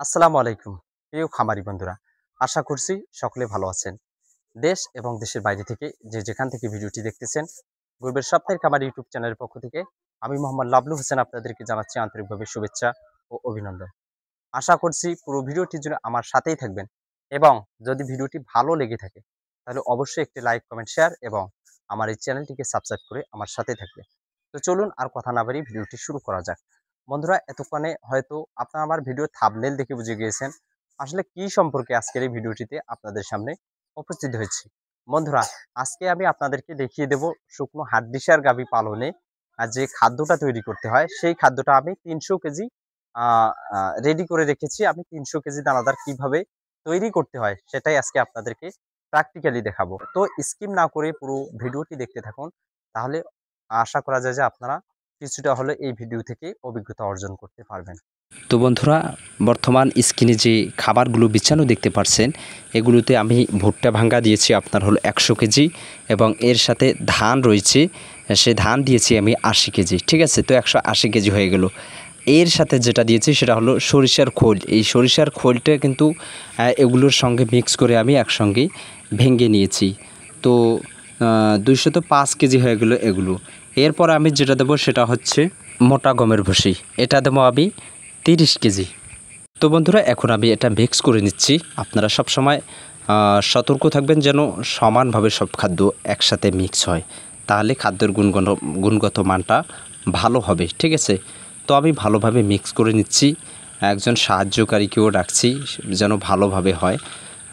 আসসালামু আলাইকুম প্রিয় খামারি বন্ধুরা। আশা করছি সকলে ভালো আছেন। দেশ এবং দেশের বাইরে থেকে যে যেখান থেকে ভিডিওটি দেখতেছেন, গর্বের স্বপ্নের খামার ইউটিউব চ্যানেলের পক্ষ থেকে আমি মোহাম্মদ লাবলু হোসেন আপনাদেরকে জানাচ্ছি আন্তরিকভাবে শুভেচ্ছা ও অভিনন্দন। আশা করছি পুরো ভিডিওটির জন্য আমার সাথেই থাকবেন এবং যদি ভিডিওটি ভালো লেগে থাকে তাহলে অবশ্যই একটি লাইক, কমেন্ট, শেয়ার এবং আমার এই চ্যানেলটিকে সাবস্ক্রাইব করে আমার সাথে থাকবেন। তো চলুন আর কথা না বাড়িয়ে ভিডিওটি শুরু করা যাক। বন্ধুরা, এতক্ষণে হয়তো আপনারা আমার ভিডিও থাম্বনেল দেখে বুঝে গিয়েছেন আসলে কি সম্পর্কে আজকের এই ভিডিওটিতে আপনাদের সামনে উপস্থিত হয়েছি। বন্ধুরা, আজকে আমি আপনাদেরকে দেখিয়ে দেব শুকনো হাড্ডিসার গাভী পালনে যে খাদ্যটা তৈরি করতে হয় সেই খাদ্যটা আমি ৩০০ কেজি রেডি করে রেখেছি। আমি ৩০০ কেজি দানাদার কিভাবে তৈরি করতে হয় সেটাই আজকে আপনাদেরকে প্র্যাকটিক্যালি দেখাবো। তো স্কিপ না করে পুরো ভিডিওটি দেখতে থাকুন, তাহলে আশা করা যায় যে আপনারা কিছুটা হলে এই ভিডিও থেকে অভিজ্ঞতা অর্জন করতে পারবেন। তো বন্ধুরা, বর্তমান স্ক্রিনে যে খাবারগুলো বিছানো দেখতে পাচ্ছেন, এগুলোতে আমি ভুট্টা ভাঙ্গা দিয়েছি আপনার হলো 100 কেজি এবং এর সাথে ধান রয়েছে, সে ধান দিয়েছি আমি 80 কেজি। ঠিক আছে, তো 180 কেজি হয়ে গেল। এর সাথে যেটা দিয়েছি সেটা হলো সরিষার খোল। এই সরিষার খোলটা কিন্তু এগুলোর সঙ্গে মিক্স করে আমি একসঙ্গে ভেঙে নিয়েছি। তো 205 কেজি হয়ে গেল এগুলো। এরপর আমি যেটা দেবো সেটা হচ্ছে মোটা গমের ভুসি। এটা দেবো আমি 30 কেজি। তো বন্ধুরা, এখন আমি এটা মিক্স করে নিচ্ছি। আপনারা সব সময় সতর্ক থাকবেন যেন সমানভাবে সব খাদ্য একসাথে মিক্স হয়, তাহলে খাদ্যের গুণগত মানটা ভালো হবে। ঠিক আছে, তো আমি ভালোভাবে মিক্স করে নিচ্ছি। একজন সাহায্যকারীকেও ডাকছি যেন ভালোভাবে হয়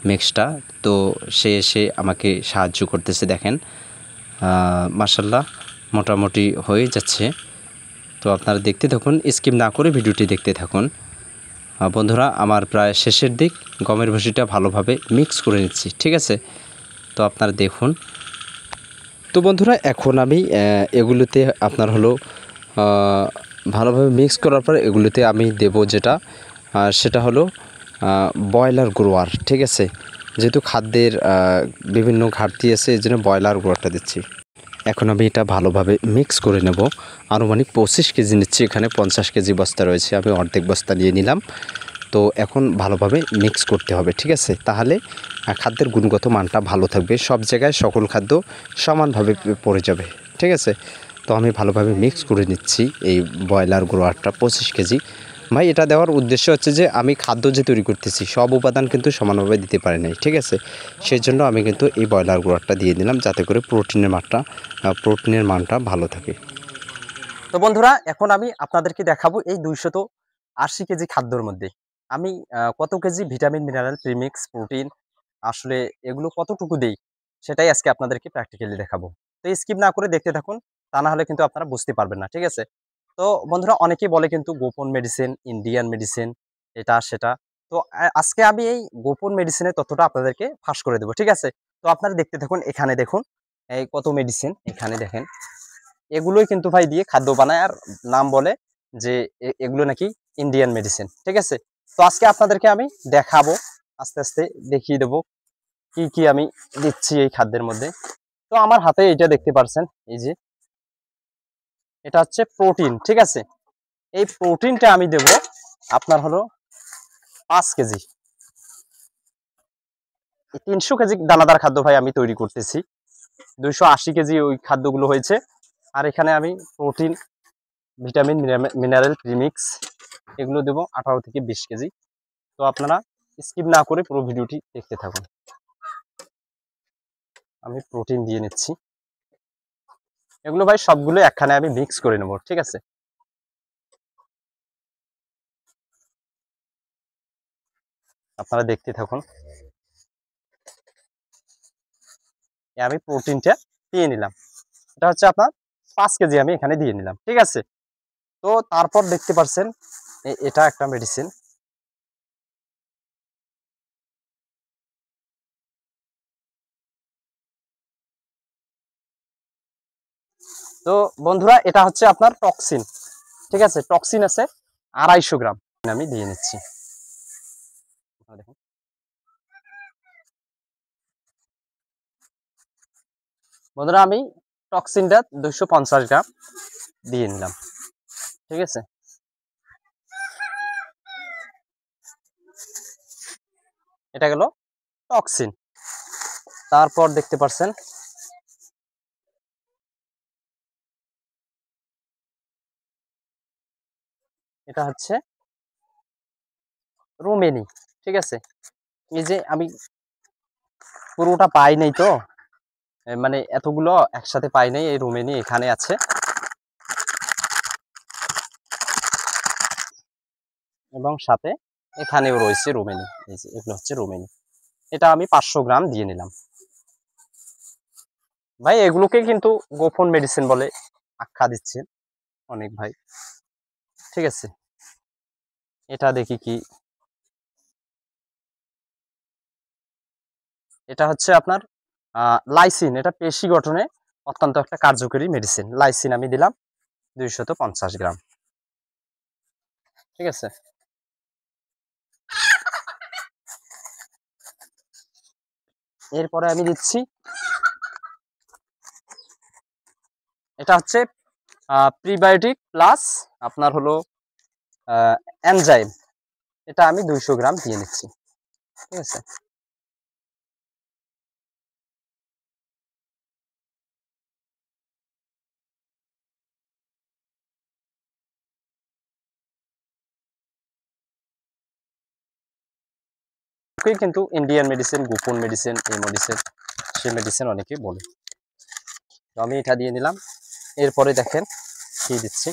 মিক্সটা। তো সে এসে আমাকে সাহায্য করতেছে। দেখেন, মাশাল্লাহ মোটামুটি হয়ে যাচ্ছে। তো আপনারা দেখতে থাকুন, স্কিপ না করে ভিডিওটি দেখতে থাকুন। বন্ধুরা, আমার প্রায় শেষের দিক, গমের ভুসিটা ভালোভাবে মিক্স করে নিচ্ছি। ঠিক আছে, তো আপনারা দেখুন। তো বন্ধুরা, এখন আমি এগুলোতে আপনার হলো ভালোভাবে মিক্স করার পর এগুলোতে আমি দেব যেটা সেটা হলো ব্রয়লার গ্রোয়ার। ঠিক আছে, যেহেতু খাদ্যের বিভিন্ন ঘাটতি আছে, এই জন্য ব্রয়লার গ্রোয়ারটা দিচ্ছি। এখন আমি এটা ভালোভাবে মিক্স করে নেব। আনুমানিক 25 কেজি নিচ্ছি, এখানে 50 কেজি বস্তা রয়েছে, আমি অর্ধেক বস্তা নিয়ে নিলাম। তো এখন ভালোভাবে মিক্স করতে হবে। ঠিক আছে, তাহলে খাদ্যের গুণগত মানটা ভালো থাকবে, সব জায়গায় সকল খাদ্য সমানভাবে পড়ে যাবে। ঠিক আছে, তো আমি ভালোভাবে মিক্স করে নিচ্ছি এই ব্রয়লার গ্রোয়ারটা 25 কেজি। ভাই, এটা দেওয়ার উদ্দেশ্য হচ্ছে যে আমি খাদ্য যে তৈরি করতেছি সব উপাদান কিন্তু সমানভাবে দিতে পারি নাই। ঠিক আছে, সেই জন্য আমি কিন্তু এই ব্রয়লার গ্রোয়ারটা দিয়ে দিলাম, যাতে করে প্রোটিনের মানটা ভালো থাকে। তো বন্ধুরা, এখন আমি আপনাদেরকে দেখাবো এই 280 কেজি খাদ্যর মধ্যে আমি কত KG vitamin, mineral, premix, protein আসলে এগুলো কতটুকু দেই সেটাই আজকে আপনাদেরকে প্র্যাকটিক্যালি দেখাবো। তো স্কিপ না করে দেখতে থাকুন, তা না হলে কিন্তু আপনারা বুঝতে পারবেন না। ঠিক আছে, তো বন্ধুরা, অনেকেই বলে কিন্তু গোপন মেডিসিন, ইন্ডিয়ান মেডিসিন, এটা সেটা। তো আজকে আমি এই গোপন মেডিসিনের তথ্যটা আপনাদেরকে ফাঁস করে দেবো। ঠিক আছে, তো আপনারা দেখতে থাকুন। এখানে দেখুন এই কত মেডিসিন, এখানে দেখেন এগুলোই কিন্তু ভাই দিয়ে খাদ্য বানায় আর নাম বলে যে এগুলো নাকি ইন্ডিয়ান মেডিসিন। ঠিক আছে, তো আজকে আপনাদেরকে আমি দেখাবো, আস্তে আস্তে দেখিয়ে দেবো কি কি আমি দিচ্ছি এই খাদ্যের মধ্যে। তো আমার হাতে এটা দেখতে পাচ্ছেন, এই যে এটা হচ্ছে প্রোটিন। ঠিক আছে, এই প্রোটিনটা আমি দেব আপনার হলো 5 কেজি। 300 কেজি দানাদার খাদ্য ভাই আমি তৈরি করতেছি, 280 কেজি ওই খাদ্যগুলো হয়েছে। আর এখানে আমি প্রোটিন, ভিটামিন, মিনারেল, প্রিমিক্স এগুলো দেবো 18 থেকে 20 কেজি। তো আপনারা স্কিপ না করে পুরো ভিডিওটি দেখতে থাকুন। আমি প্রোটিন দিয়ে নিচ্ছি, এগুলো ভাই সবগুলো একখানে আমি মিক্স করে নেব। ঠিক আছে, আপনারা দেখতে থাকুন। আমি প্রোটিনটা দিয়ে নিলাম, এটা হচ্ছে আপনার 5 কেজি আমি এখানে দিয়ে নিলাম। ঠিক আছে, তো তারপর দেখতে পাচ্ছেন এটা একটা মেডিসিন। তো বন্ধুরা, এটা হচ্ছে আপনার টক্সিন। ঠিক আছে, টক্সিন আছে 250 গ্রাম আমি দিয়ে নিচ্ছি। দেখুন, বন্ধুরা, আমি টক্সিনটা 250 গ্রাম দিয়ে নিলাম। ঠিক আছে, এটা গেল টক্সিন। তারপর দেখতে পাচ্ছেন এটা হচ্ছে রোমেনি। ঠিক আছে, এই যে আমি পুরোটা পাই নাই তো, মানে এতগুলো একসাথে পাই নাই। এই রোমেনি এখানে আছে এবং সাথে এখানেও রয়েছে রোমেনি। এই যে এগুলো হচ্ছে রোমেনি। এটা আমি 500 গ্রাম দিয়ে নিলাম। ভাই এগুলোকে কিন্তু গোপন মেডিসিন বলে আখ্যা দিচ্ছে অনেক ভাই। ঠিক আছে, এটা দেখি কি, এটা হচ্ছে আপনার লাইসিন। এটা পেশি গঠনে অত্যন্ত একটা কার্যকরী মেডিসিন। লাইসিন আমি দিলাম 250 গ্রাম। ঠিক আছে, এরপরে আমি দিচ্ছি, এটা হচ্ছে প্রিবায়োটিক প্লাস আপনার হলো এনজাইম। এটা আমি 200 গ্রাম দিয়ে নিচ্ছি। ঠিক আছে, কিন্তু ইন্ডিয়ান মেডিসিন, গোপন মেডিসিন, এই মেডিসিন সেই মেডিসিন অনেকে বলে। তো আমি এটা দিয়ে নিলাম। এরপরে দেখেন কি দিচ্ছি,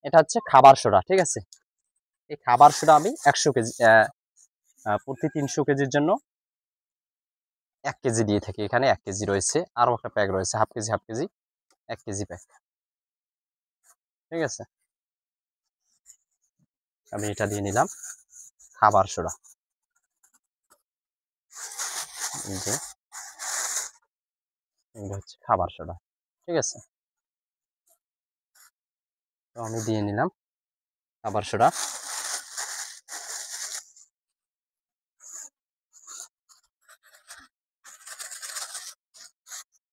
এটা হচ্ছে খাবার সোডা। ঠিক আছে, এই খাবার সোডা আমি 100 কেজি প্রতি 300 কেজির জন্য 1 কেজি দিয়ে থাকি। এখানে 1 কেজি রয়েছে, আরও একটা প্যাক রয়েছে half KG half KG, 1 KG pack. ঠিক আছে, আমি এটা দিয়ে নিলাম খাবার সোডা। এই যে এগুলো হচ্ছে খাবার সোডা। ঠিক আছে, তো আমি দিয়ে নিলাম খাবার সোডা।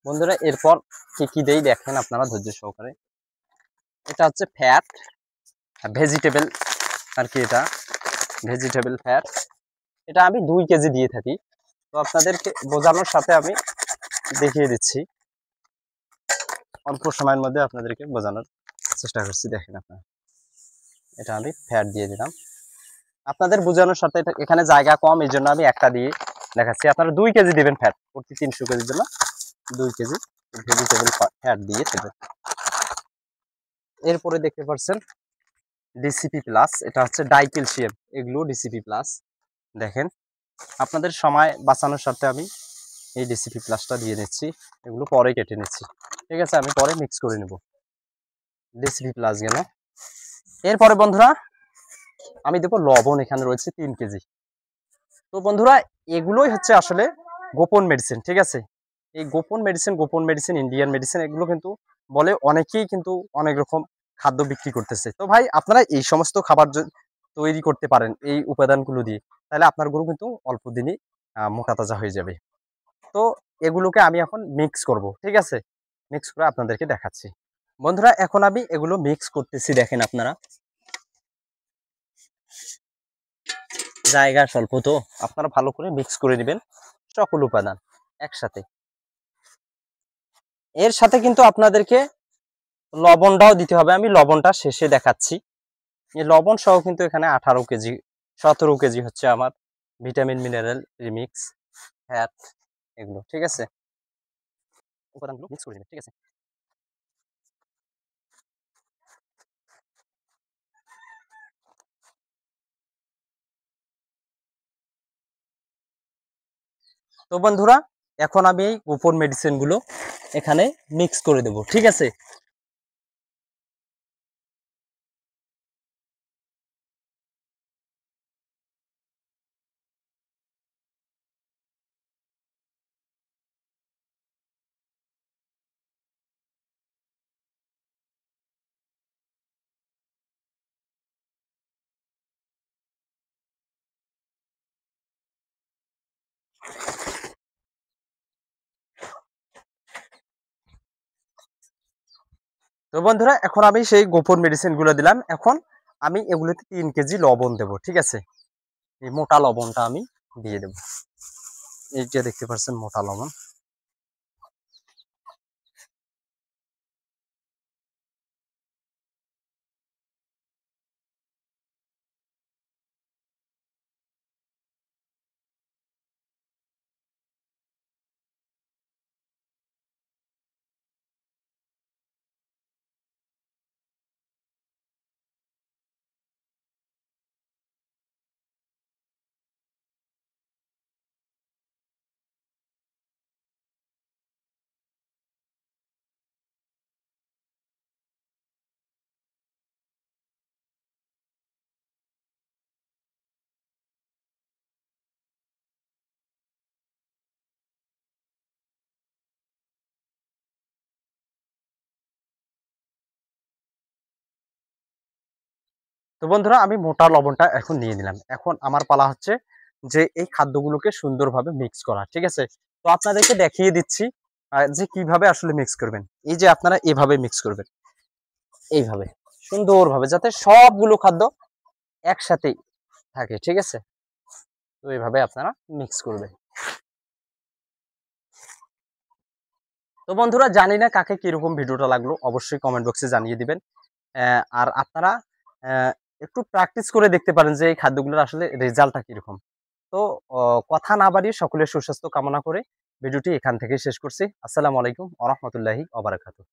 বন্ধুরা এরপর কি কি দেই দেখেন আপনারা ধৈর্য সহকারে। এটা হচ্ছে ফ্যাট, ভেজিটেবল আর কি, এটা ভেজিটেবল ফ্যাট। এটা আমি 2 কেজি দিয়ে থাকি। তো আপনাদেরকে বোঝানোর সাথে আমি দেখিয়ে দিচ্ছি, অল্প সময়ের মধ্যে আপনাদেরকে বোঝানোর চেষ্টা করছি। দেখেন আপনারা, এটা আমি ফ্যাট দিয়ে দিলাম আপনাদের বোঝানোর সাথে। এখানে জায়গা কম, এই জন্য আমি একটা দিয়ে দেখাচ্ছি। আপনারা 2 কেজি দিবেন ফ্যাট, প্রতি 300 কেজির জন্য 2 কেজি ভেজিটেবল ফ্যাট দিয়ে দেবেন। এরপরে দেখতে পাচ্ছেন ডিসিপি প্লাস, এটা হচ্ছে ডাইক্যালসিয়াম, এগুলো ডিসিপি প্লাস। দেখেন আপনাদের সময় বাঁচানোর সাথে আমি এই ডিসিপি প্লাসটা দিয়ে নিচ্ছি। এগুলো পরে কেটে নিচ্ছি। ঠিক আছে, আমি পরে মিক্স করে নেব। ডিসিপি প্লাস গেল। এরপরে বন্ধুরা আমি দেবো লবণ, এখানে রয়েছে 3 কেজি। তো বন্ধুরা এগুলোই হচ্ছে আসলে গোপন মেডিসিন। ঠিক আছে, এই গোপন মেডিসিন ইন্ডিয়ান মেডিসিন, এগুলো কিন্তু বলে অনেকেই কিন্তু অনেক রকম খাদ্য বিক্রি করতেছে। তো ভাই আপনারা এই সমস্ত খাবার তৈরি করতে পারেন এই উপাদানগুলো দিয়ে, তাহলে আপনার গরু কিন্তু অল্প দিনই মোটা তাজা হয়ে যাবে। তো এগুলোকে আমি এখন মিক্স করব। ঠিক আছে, মিক্স করে আপনাদেরকে দেখাচ্ছি। বন্ধুরা এখন আমি এগুলো মিক্স করতেছি। দেখেন আপনারা, জায়গা স্বল্প তো আপনারা ভালো করে মিক্স করে নেবেন সকল উপাদান একসাথে। এর সাথে কিন্তু আপনাদেরকে লবণটাও দিতে হবে, আমি লবণটা শেষে দেখাচ্ছি। এই লবণ সহ কিন্তু এখানে 18 কেজি 17 কেজি হচ্ছে আমার ভিটামিন মিনারেল রিমিক্স ফ্যাট এগুলো। ঠিক আছে, উপাদানগুলো মিক্স করে নেবেন। ঠিক আছে, তো বন্ধুরা এখন আমি এই গোপন মেডিসিন গুলো এখানে মিক্স করে দেব। ঠিক আছে, তো বন্ধুরা এখন আমি সেই গোপন মেডিসিন গুলো দিলাম। এখন আমি এগুলোতে 3 কেজি লবণ দেব, ঠিক আছে? এই মোটা লবণটা আমি দিয়ে দেব। এই যে দেখতে পাচ্ছেন মোটা লবণ। তো বন্ধুরা আমি মোটা লবণটা এখন নিয়ে নিলাম। এখন আমার পালা হচ্ছে যে এই খাদ্যগুলোকে সুন্দরভাবে মিক্স করা, ঠিক আছে? তো আপনাদেরকে দেখিয়ে দিচ্ছি যে কিভাবে আসলে মিক্স করবেন। এই যে আপনারা এভাবে মিক্স করবেন, এইভাবে সুন্দরভাবে, যাতে সবগুলো খাদ্য একসাথেই থাকে, ঠিক আছে? তো এইভাবে আপনারা মিক্স করবেন। তো বন্ধুরা জানি না কাকে কিরকম ভিডিওটা লাগলো, অবশ্যই কমেন্ট বক্সে জানিয়ে দিবেন। আর আপনারা একটু প্র্যাকটিস করে দেখতে পারেন যে এই খাদ্যগুলোর আসলে রেজাল্টটা কিরকম। তো কথা না বাড়িয়ে সকলের সুস্বাস্থ্য কামনা করে ভিডিওটি এখান থেকেই শেষ করছি। আসসালামু আলাইকুম ওয়া রাহমাতুল্লাহি ওয়া বারাকাতুহু।